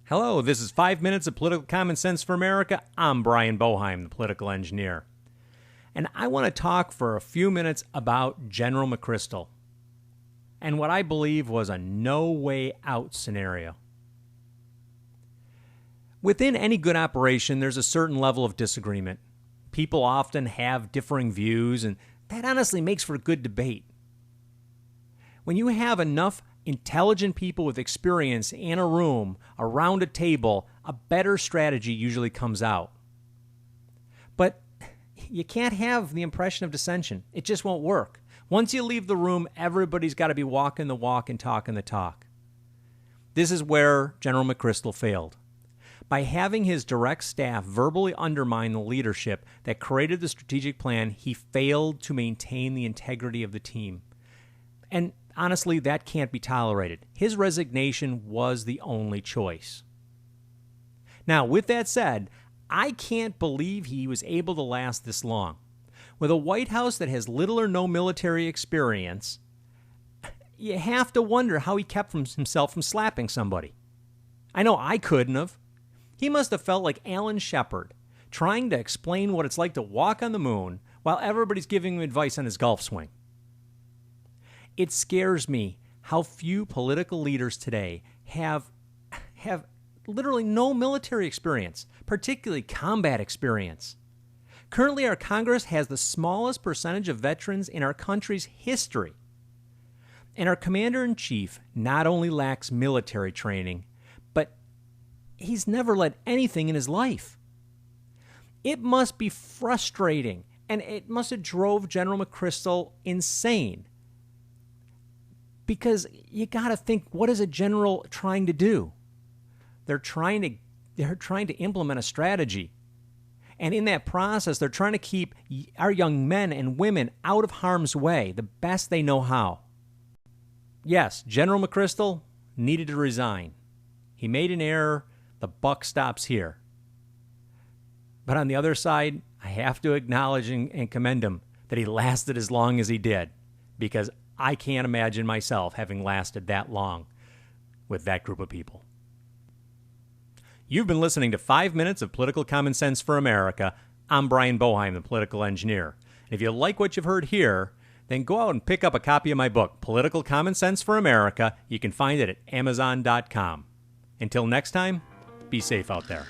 Hello, this is 5 Minutes of Political Common Sense for America. I'm Brian Boeheim, the political engineer. And I want to talk for a few minutes about General McChrystal and what I believe was a no-way-out scenario. Within any good operation, there's a certain level of disagreement. People often have differing views, and that honestly makes for a good debate. When you have enough intelligent people with experience in a room, around a table, a better strategy usually comes out. But you can't have the impression of dissension. It just won't work. Once you leave the room, everybody's got to be walking the walk and talking the talk. This is where General McChrystal failed. By having his direct staff verbally undermine the leadership that created the strategic plan, he failed to maintain the integrity of the team. And honestly, that can't be tolerated. His resignation was the only choice. Now, with that said, I can't believe he was able to last this long. With a White House that has little or no military experience, you have to wonder how he kept himself from slapping somebody. I know I couldn't have. He must have felt like Alan Shepard, trying to explain what it's like to walk on the moon while everybody's giving him advice on his golf swing. It scares me how few political leaders today have literally no military experience, particularly combat experience. Currently, our Congress has the smallest percentage of veterans in our country's history. And our commander-in-chief not only lacks military training, but he's never led anything in his life. It must be frustrating, and it must have drove General McChrystal insane. Because you got to think, what is a general trying to do? They're trying to implement a strategy. And in that process, they're trying to keep our young men and women out of harm's way the best they know how. Yes, General McChrystal needed to resign. He made an error. The buck stops here. But on the other side, I have to acknowledge and commend him that he lasted as long as he did, because I can't imagine myself having lasted that long with that group of people. You've been listening to 5 Minutes of Political Common Sense for America. I'm Brian Boeheim, the political engineer. And if you like what you've heard here, then go out and pick up a copy of my book, Political Common Sense for America. You can find it at Amazon.com. Until next time, be safe out there.